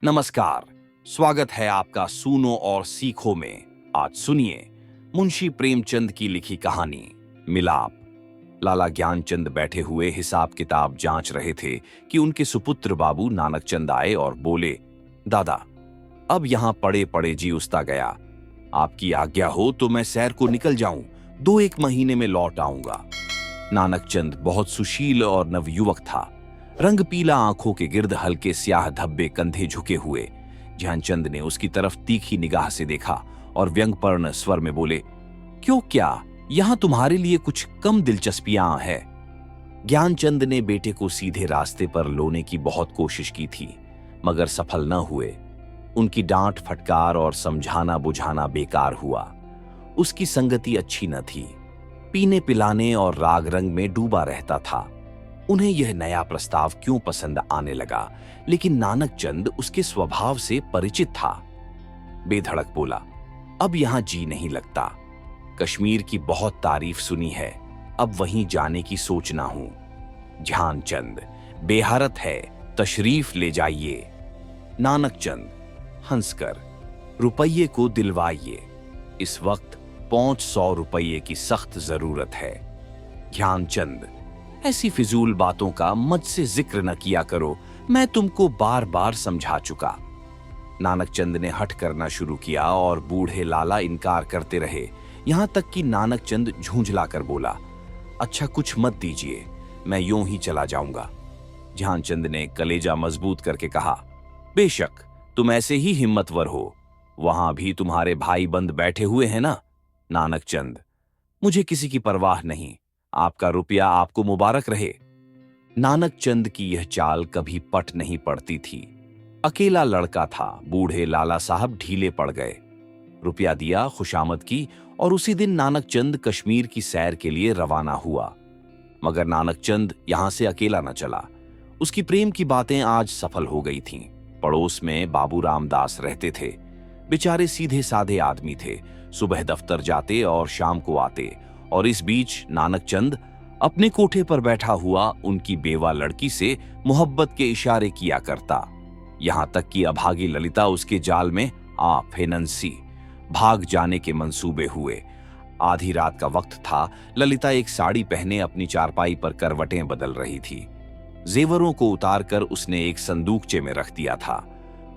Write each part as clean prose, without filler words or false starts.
नमस्कार। स्वागत है आपका सूनो और सीखो में। आज सुनिए मुंशी प्रेमचंद की लिखी कहानी मिलाप। लाला ज्ञानचंद बैठे हुए हिसाब किताब जांच रहे थे कि उनके सुपुत्र बाबू नानकचंद आए और बोले, दादा, अब यहां पड़े पड़े जी उस्ता गया। आपकी आज्ञा हो तो मैं सैर को निकल जाऊं, 2-1 महीने में लौट आऊंगा। नानकचंद बहुत सुशील और नवयुवक था। रंग पीला, आंखों के गिर्द हल्के स्याह धब्बे, कंधे झुके हुए। ध्यानचंद ने उसकी तरफ तीखी निगाह से देखा और व्यंग्यपूर्ण स्वर में बोले, क्यों, क्या यहां तुम्हारे लिए कुछ कम दिलचस्पियां हैं? ज्ञानचंद ने बेटे को सीधे रास्ते पर लाने की बहुत कोशिश की थी, मगर सफल न हुए। उनकी डांट फटकार और समझाना बुझाना बेकार हुआ। उसकी संगति अच्छी न थी, पीने पिलाने और राग रंग में डूबा रहता था। उन्हें यह नया प्रस्ताव क्यों पसंद आने लगा, लेकिन नानकचंद उसके स्वभाव से परिचित था। बेधड़क बोला, अब यहां जी नहीं लगता। कश्मीर की बहुत तारीफ सुनी है, अब वहीं जाने की सोचना हूं। ध्यानचंद, बेहरत है, तशरीफ ले जाइए। नानकचंद हंसकर, रुपये को दिलवाइए, इस वक्त 500 रुपये की सख्त जरूरत है। ध्यानचंद, ऐसी फिजूल बातों का मुझसे जिक्र न किया करो, मैं तुमको बार बार समझा चुका। नानकचंद ने हट करना शुरू किया और बूढ़े लाला इनकार करते रहे, यहां तक कि नानकचंद झूंझला कर बोला, अच्छा कुछ मत दीजिए, मैं यूं ही चला जाऊंगा। ध्यानचंद ने कलेजा मजबूत करके कहा, बेशक तुम ऐसे ही हिम्मतवर हो, वहां भी तुम्हारे भाई बंद बैठे हुए हैं ना। नानकचंद, मुझे किसी की परवाह नहीं, आपका रुपया आपको मुबारक रहे। नानकचंद की यह चाल कभी पट नहीं पड़ती थी। अकेला लड़का था, बूढ़े लाला साहब ढीले पड़ गए। रुपया दिया, खुशामद की और उसी दिन नानकचंद कश्मीर की सैर के लिए रवाना हुआ। मगर नानकचंद यहां से अकेला न चला। उसकी प्रेम की बातें आज सफल हो गई थीं। पड़ोस में बाबू रामदास रहते थे। बेचारे सीधे साधे आदमी थे, सुबह दफ्तर जाते और शाम को आते, और इस बीच नानकचंद अपने कोठे पर बैठा हुआ उनकी बेवा लड़की से मोहब्बत के इशारे किया करता। यहां तक कि अभागी ललिता उसके जाल में आ फेनंसी। भाग जाने के मंसूबे हुए। आधी रात का वक्त था। ललिता एक साड़ी पहने अपनी चारपाई पर करवटें बदल रही थी। जेवरों को उतारकर उसने एक संदूकचे में रख दिया था।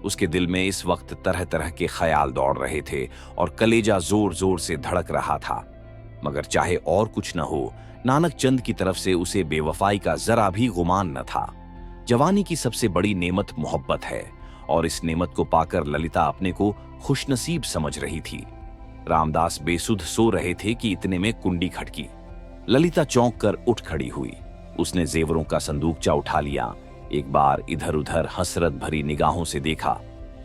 उसके दिल में इस वक्त तरह तरह के ख्याल दौड़ रहे थे और कलेजा जोर जोर से धड़क रहा था। मगर चाहे और कुछ न हो, नानकचंद की तरफ से उसे बेवफाई का जरा भी गुमान न था। जवानी की सबसे बड़ी नेमत मोहब्बत है, और इस नेमत को पाकर ललिता अपने को खुशनसीब समझ रही थी। रामदास बेसुध सो रहे थे कि इतने में कुंडी खटकी। ललिता चौंक कर उठ खड़ी हुई। उसने जेवरों का संदूकचा उठा लिया, एक बार इधर उधर हसरत भरी निगाहों से देखा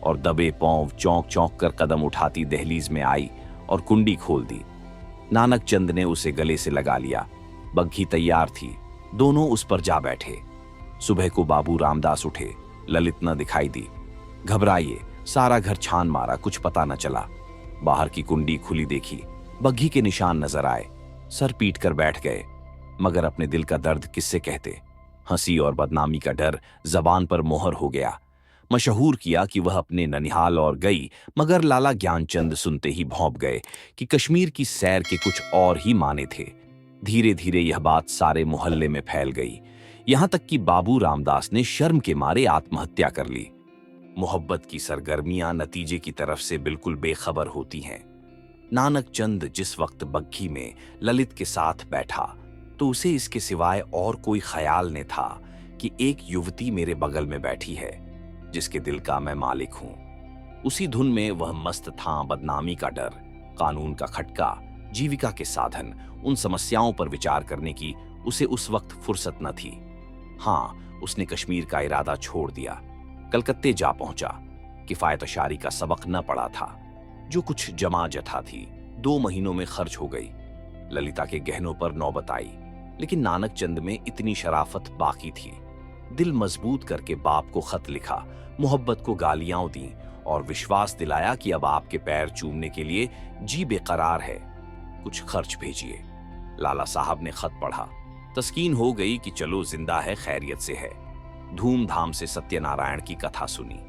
और दबे पांव चौंक चौंक कर कदम उठाती दहलीज में आई और कुंडी खोल दी। नानकचंद ने उसे गले से लगा लिया। बग्घी तैयार थी, दोनों उस पर जा बैठे। सुबह को बाबू रामदास उठे, ललित न दिखाई दी। घबराइए, सारा घर छान मारा, कुछ पता न चला। बाहर की कुंडी खुली देखी, बग्घी के निशान नजर आए। सर पीट कर बैठ गए, मगर अपने दिल का दर्द किससे कहते। हंसी और बदनामी का डर जबान पर मोहर हो गया। मशहूर किया कि वह अपने ननिहाल और गई, मगर लाला ज्ञानचंद सुनते ही भौंप गए कि कश्मीर की सैर के कुछ और ही माने थे। धीरे धीरे यह बात सारे मोहल्ले में फैल गई, यहां तक कि बाबू रामदास ने शर्म के मारे आत्महत्या कर ली। मोहब्बत की सरगर्मियां नतीजे की तरफ से बिल्कुल बेखबर होती हैं। नानकचंद जिस वक्त बग्घी में ललित के साथ बैठा, तो उसे इसके सिवाय और कोई ख्याल न था कि एक युवती मेरे बगल में बैठी है, जिसके दिल का मैं मालिक हूं। उसी धुन में वह मस्त था। बदनामी का डर, कानून का खटका, जीविका के साधन, उन समस्याओं पर विचार करने की उसे उस वक्त फुर्सत न थी। हां, उसने कश्मीर का इरादा छोड़ दिया, कलकत्ते जा पहुंचा। किफायतशारी का सबक न पड़ा था। जो कुछ जमा जथा थी 2 महीनों में खर्च हो गई। ललिता के गहनों पर नौबत आई, लेकिन नानकचंद में इतनी शराफत बाकी थी। दिल मजबूत करके बाप को खत लिखा, मोहब्बत को गालियां दी और विश्वास दिलाया कि अब आपके पैर चूमने के लिए जी बेकरार है, कुछ खर्च भेजिए। लाला साहब ने खत पढ़ा। तस्कीन हो गई कि चलो जिंदा है, खैरियत से है। धूमधाम से सत्यनारायण की कथा सुनी।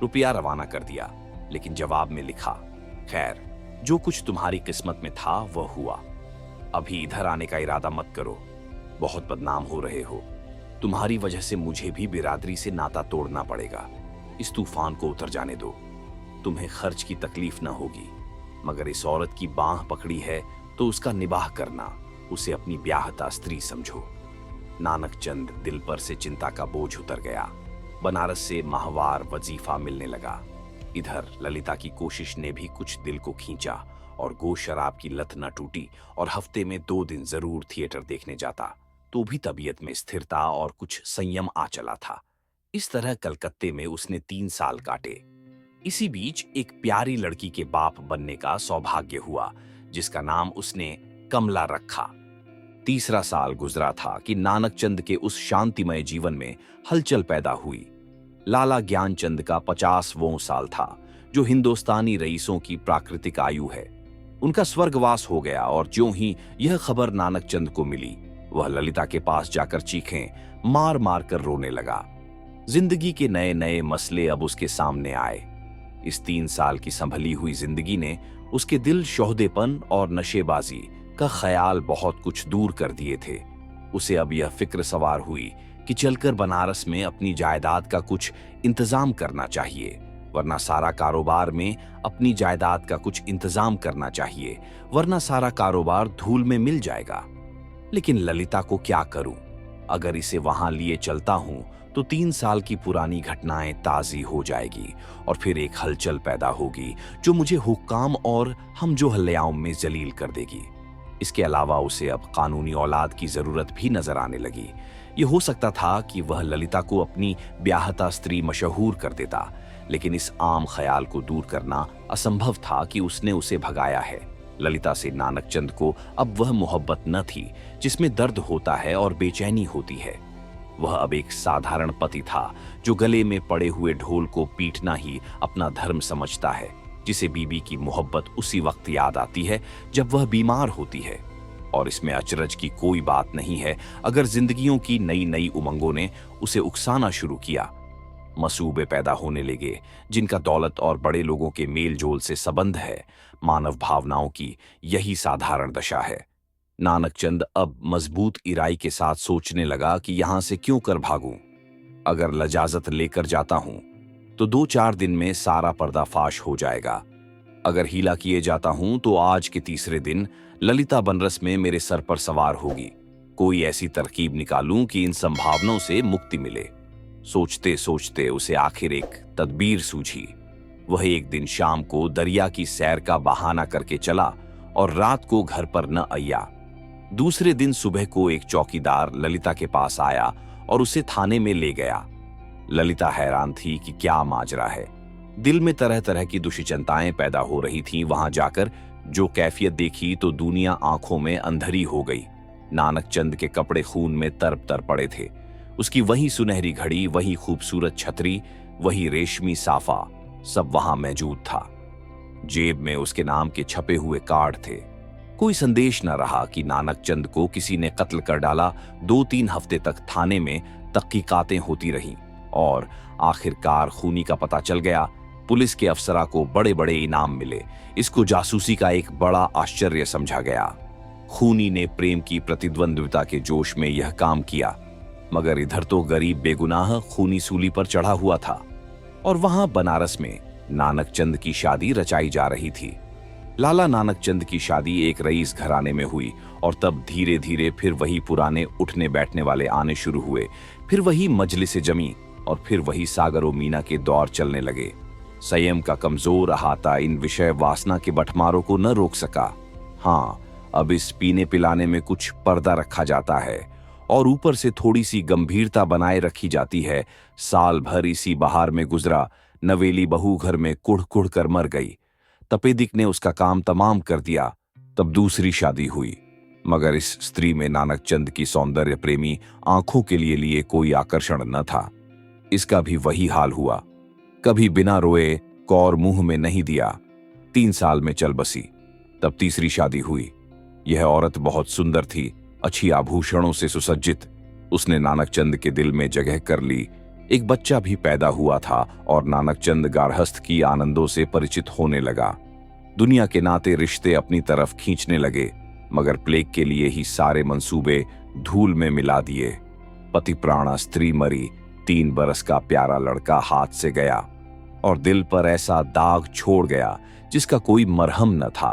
रुपया रवाना कर दिया, लेकिन जवाब में लिखा, खैर, जो कुछ तुम्हारी किस्मत में था वह हुआ। अभी इधर आने का इरादा मत करो, बहुत बदनाम हो रहे हो। तुम्हारी वजह से मुझे भी बिरादरी से नाता तोड़ना पड़ेगा। इस तूफान को उतर जाने दो, तुम्हें खर्च की तकलीफ ना होगी, मगर इस औरत की बांह पकड़ी है तो उसका निबाह करना, उसे अपनी ब्याहता स्त्री समझो। नानक चंद दिल पर से चिंता का बोझ उतर गया। बनारस से माहवार वजीफा मिलने लगा। इधर ललिता की कोशिश ने भी कुछ दिल को खींचा और गो शराब की लत न टूटी और हफ्ते में 2 दिन जरूर थिएटर देखने जाता, तो भी तबीयत में स्थिरता और कुछ संयम आ चला था। इस तरह कलकत्ते में उसने 3 साल काटे। इसी बीच एक प्यारी लड़की के बाप बनने का सौभाग्य हुआ, जिसका नाम उसने कमला रखा। तीसरा साल गुजरा था कि नानक चंद के उस शांतिमय जीवन में हलचल पैदा हुई। लाला ज्ञानचंद का 50वां साल था, जो हिंदुस्तानी रईसों की प्राकृतिक आयु है। उनका स्वर्गवास हो गया और ज्यों ही यह खबर नानक चंद को मिली, वह ललिता के पास जाकर चीखें मार मार कर रोने लगा। जिंदगी के नए नए मसले अब उसके सामने आए। इस 3 साल की संभली हुई जिंदगी ने उसके दिल शोहदेपन और नशेबाजी का ख्याल बहुत कुछ दूर कर दिए थे। उसे अब यह फिक्र सवार हुई कि चलकर बनारस में अपनी जायदाद का कुछ इंतजाम करना चाहिए, वरना सारा कारोबार में अपनी जायदाद का कुछ इंतजाम करना चाहिए, वरना सारा कारोबार धूल में मिल जाएगा। लेकिन ललिता को क्या करूं? अगर इसे वहां लिए चलता हूं तो 3 साल की पुरानी घटनाएं ताजी हो जाएगी और फिर एक हलचल पैदा होगी जो मुझे हुक्काम और हम जो हल्लेआम में जलील कर देगी। इसके अलावा उसे अब कानूनी औलाद की जरूरत भी नजर आने लगी। ये हो सकता था कि वह ललिता को अपनी ब्याहता स्त्री मशहूर कर देता, लेकिन इस आम ख्याल को दूर करना असंभव था कि उसने उसे भगाया है। ललिता से नानक चंद को अब वह मोहब्बत न थी जिसमें दर्द होता है और बेचैनी होती है। वह अब एक साधारण पति था जो गले में पड़े हुए ढोल को पीटना ही अपना धर्म समझता है, जिसे बीबी की मोहब्बत उसी वक्त याद आती है जब वह बीमार होती है। और इसमें अचरज की कोई बात नहीं है अगर जिंदगियों की नई नई उमंगों ने उसे उकसाना शुरू किया। मसूबे पैदा होने लगे जिनका दौलत और बड़े लोगों के मेल जोल से संबंध है। मानव भावनाओं की यही साधारण दशा है। नानक चंद अब मजबूत इराई के साथ सोचने लगा कि यहां से क्यों कर भागूं। अगर लजाजत लेकर जाता हूं तो 2-4 दिन में सारा पर्दाफाश हो जाएगा। अगर हीला किए जाता हूं तो आज के तीसरे दिन ललिता बनरस में मेरे सर पर सवार होगी। कोई ऐसी तरकीब निकालूं कि इन संभावनाओं से मुक्ति मिले। सोचते सोचते उसे आखिर एक तदबीर सूझी। वह एक दिन शाम को दरिया की सैर का बहाना करके चला और रात को घर पर न आया। दूसरे दिन सुबह को एक चौकीदार ललिता के पास आया और उसे थाने में ले गया। ललिता हैरान थी कि क्या माजरा है। दिल में तरह तरह की दुश्चिंताएं पैदा हो रही थीं। वहां जाकर जो कैफियत देखी तो दुनिया आंखों में अंधेरी हो गई। नानक चंद के कपड़े खून में तरब तर पड़े थे। उसकी वही सुनहरी घड़ी, वही खूबसूरत छतरी, वही रेशमी साफा, सब वहां मौजूद था। जेब में उसके नाम के छपे हुए कार्ड थे। कोई संदेश न रहा कि नानक चंद को किसी ने कत्ल कर डाला। 2-3 हफ्ते तक थाने में तहकीकातें होती रहीं और आखिरकार खूनी का पता चल गया। पुलिस के अफसरा को बड़े बड़े इनाम मिले। इसको जासूसी का एक बड़ा आश्चर्य समझा गया। खूनी ने प्रेम की प्रतिद्वंद्विता के जोश में यह काम किया, मगर इधर तो गरीब बेगुनाह खूनी सूली पर चढ़ा हुआ था और वहां बनारस में नानक चंद की शादी रचाई जा रही थी। लाला नानक चंद की शादी एक रईस घराने में हुई और तब धीरे धीरे फिर वही पुराने उठने बैठने वाले आने शुरू हुए। फिर वही मजलिसे जमी और फिर वही सागर और मीना के दौर चलने लगे। संयम का कमजोर अहाता इन विषय वासना के बटमारों को न रोक सका। हाँ, अब इस पीने पिलाने में कुछ पर्दा रखा जाता है और ऊपर से थोड़ी सी गंभीरता बनाए रखी जाती है। साल भर इसी बहार में गुजरा। नवेली बहू घर में कुढ़ कुढ़ कर मर गई। तपेदिक ने उसका काम तमाम कर दिया। तब दूसरी शादी हुई, मगर इस स्त्री में नानक चंद की सौंदर्य प्रेमी आंखों के लिए कोई आकर्षण न था। इसका भी वही हाल हुआ। कभी बिना रोए कौर मुंह में नहीं दिया। 3 साल में चल बसी। तब तीसरी शादी हुई। यह औरत बहुत सुंदर थी, अच्छी आभूषणों से सुसज्जित। उसने नानक चंद के दिल में जगह कर ली। एक बच्चा भी पैदा हुआ था और नानकचंद गारहस्थ की आनंदों से परिचित होने लगा। दुनिया के नाते रिश्ते अपनी तरफ खींचने लगे, मगर प्लेग के लिए ही सारे मंसूबे धूल में मिला दिए। पति प्राणा स्त्री मरी, 3 बरस का प्यारा लड़का हाथ से गया और दिल पर ऐसा दाग छोड़ गया जिसका कोई मरहम न था।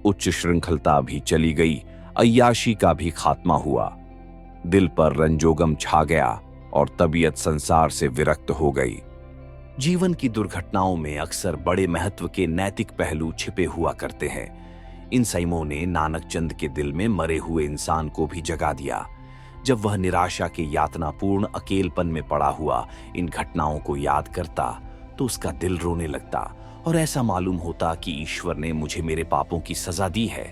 उच्च श्रृंखलता भी चली गई, अय्याशी का भी खात्मा हुआ। दिल पर रंजोगम छा गया और तबीयत संसार से विरक्त हो गई। जीवन की दुर्घटनाओं में अक्सर बड़े महत्व के नैतिक पहलू छिपे हुआ करते हैं। इन संयमों ने नानकचंद के दिल में मरे हुए इंसान को भी जगा दिया। जब वह निराशा के यातनापूर्ण अकेलपन में पड़ा हुआ इन घटनाओं को याद करता तो उसका दिल रोने लगता और ऐसा मालूम होता कि ईश्वर ने मुझे मेरे पापों की सजा दी है।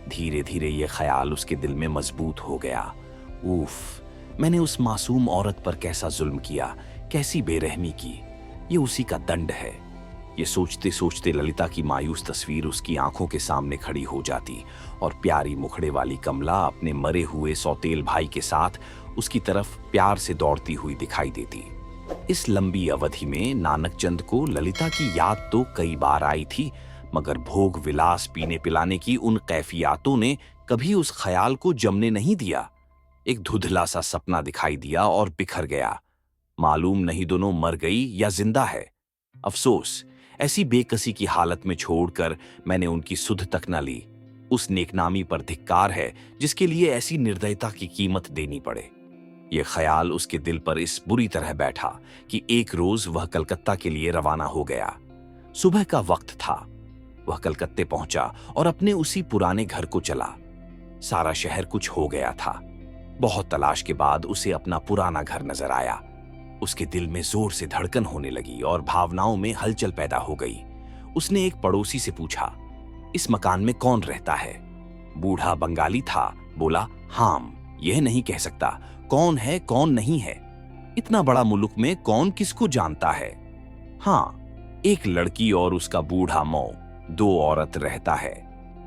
धीरे धीरे ये ख्याल उसके दिल में मजबूत हो गया। उफ, मैंने उस मासूम औरत पर कैसा जुल्म किया, कैसी बेरहमी की, ये उसी का दंड है। ये सोचते सोचते ललिता की मायूस तस्वीर उसकी आंखों के सामने खड़ी हो जाती और प्यारी मुखड़े वाली कमला अपने मरे हुए सौतेल भाई के साथ उसकी तरफ प्यार से दौड़ती हुई दिखाई देती। इस लंबी अवधि में नानकचंद को ललिता की याद तो कई बार आई थी, मगर भोग विलास पीने पिलाने की उन कैफियतों ने कभी उस ख्याल को जमने नहीं दिया। एक धुंधला सा सपना दिखाई दिया और बिखर गया। मालूम नहीं दोनों मर गई या जिंदा है। अफसोस, ऐसी बेकसी की हालत में छोड़कर मैंने उनकी सुध तक न ली। उस नेकनामी पर धिक्कार है जिसके लिए ऐसी निर्दयता की कीमत देनी पड़े। यह ख्याल उसके दिल पर इस बुरी तरह बैठा कि एक रोज वह कलकत्ता के लिए रवाना हो गया। सुबह का वक्त था। वह कलकत्ते पहुंचा और अपने उसी पुराने घर को चला। सारा शहर कुछ हो गया था। बहुत तलाश के बाद उसे अपना पुराना घर नजर आया। उसके दिल में जोर से धड़कन होने लगी और भावनाओं में हलचल पैदा हो गई। उसने एक पड़ोसी से पूछा, इस मकान में कौन रहता है? बूढ़ा बंगाली था। बोला, हाम, यह नहीं कह सकता कौन है कौन नहीं है। इतना बड़ा मुल्क में कौन किसको जानता है। हाँ, एक लड़की और उसका बूढ़ा मौ, 2 औरत रहता है।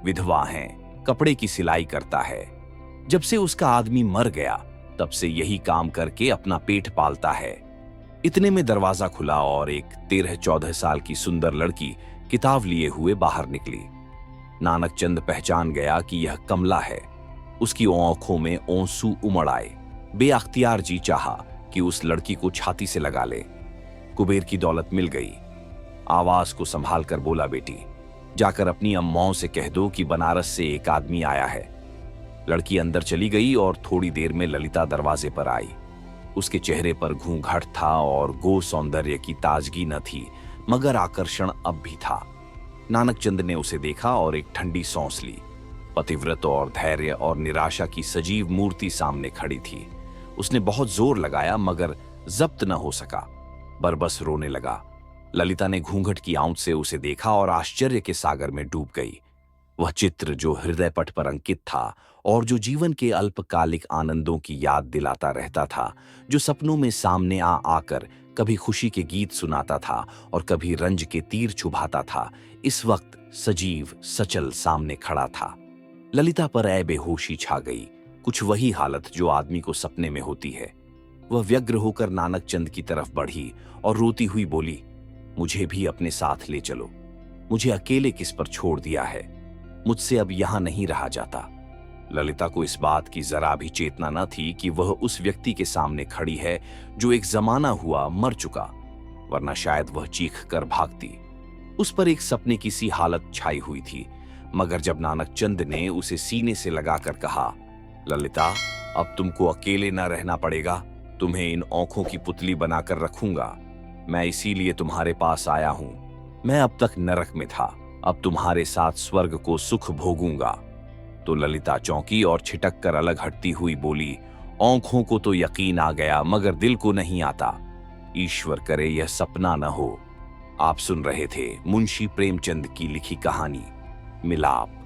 विधवा हैं, कपड़े की सिलाई करता है। जब से उसका आदमी मर गया तब से यही काम करके अपना पेट पालता है। इतने में दरवाजा खुला और एक 13-14 साल की सुंदर लड़की किताब लिए हुए बाहर निकली। नानकचंद पहचान गया कि यह कमला है। उसकी आंखों में आंसू उमड़ आए। बेअख्तियार जी चाहा कि उस लड़की को छाती से लगा ले। कुबेर की दौलत मिल गई। आवाज को संभाल कर बोला, बेटी, जाकर अपनी अम्माओं से कह दो कि बनारस से एक आदमी आया है। लड़की अंदर चली गई और थोड़ी देर में ललिता दरवाजे पर आई। उसके चेहरे पर घूंघट था और गो सौंदर्य की ताजगी न थी, मगर आकर्षण अब भी था। नानकचंद ने उसे देखा और एक ठंडी सांस ली। पतिव्रत और धैर्य और निराशा की सजीव मूर्ति सामने खड़ी थी। उसने बहुत जोर लगाया मगर जब्त न हो सका। बरबस रोने लगा। ललिता ने घूंघट की आंच से उसे देखा और आश्चर्य के सागर में डूब गई। वह चित्र जो हृदय पट पर अंकित था और जो जीवन के अल्पकालिक आनंदों की याद दिलाता रहता था, जो सपनों में सामने आकर कभी खुशी के गीत सुनाता था और कभी रंज के तीर चुभाता था, इस वक्त सजीव सचल सामने खड़ा था। ललिता पर बेहोशी छा गई, कुछ वही हालत जो आदमी को सपने में होती है। वह व्यग्र होकर नानकचंद की तरफ बढ़ी और रोती हुई बोली, मुझे भी अपने साथ ले चलो। मुझे अकेले किस पर छोड़ दिया है। मुझसे अब यहां नहीं रहा जाता। ललिता को इस बात की जरा भी चेतना न थी कि वह उस व्यक्ति के सामने खड़ी है जो एक जमाना हुआ मर चुका, वरना शायद वह चीख कर भागती। उस पर एक सपने की सी हालत छाई हुई थी, मगर जब नानकचंद ने उसे सीने से लगाकर कहा, ललिता, अब तुमको अकेले न रहना पड़ेगा। तुम्हें इन आंखों की पुतली बनाकर रखूंगा। मैं इसीलिए तुम्हारे पास आया हूं। मैं अब तक नरक में था, अब तुम्हारे साथ स्वर्ग को सुख भोगूंगा। तो ललिता चौंकी और छिटक कर अलग हटती हुई बोली, आंखों को तो यकीन आ गया मगर दिल को नहीं आता। ईश्वर करे यह सपना न हो। आप सुन रहे थे मुंशी प्रेमचंद की लिखी कहानी मिलाप।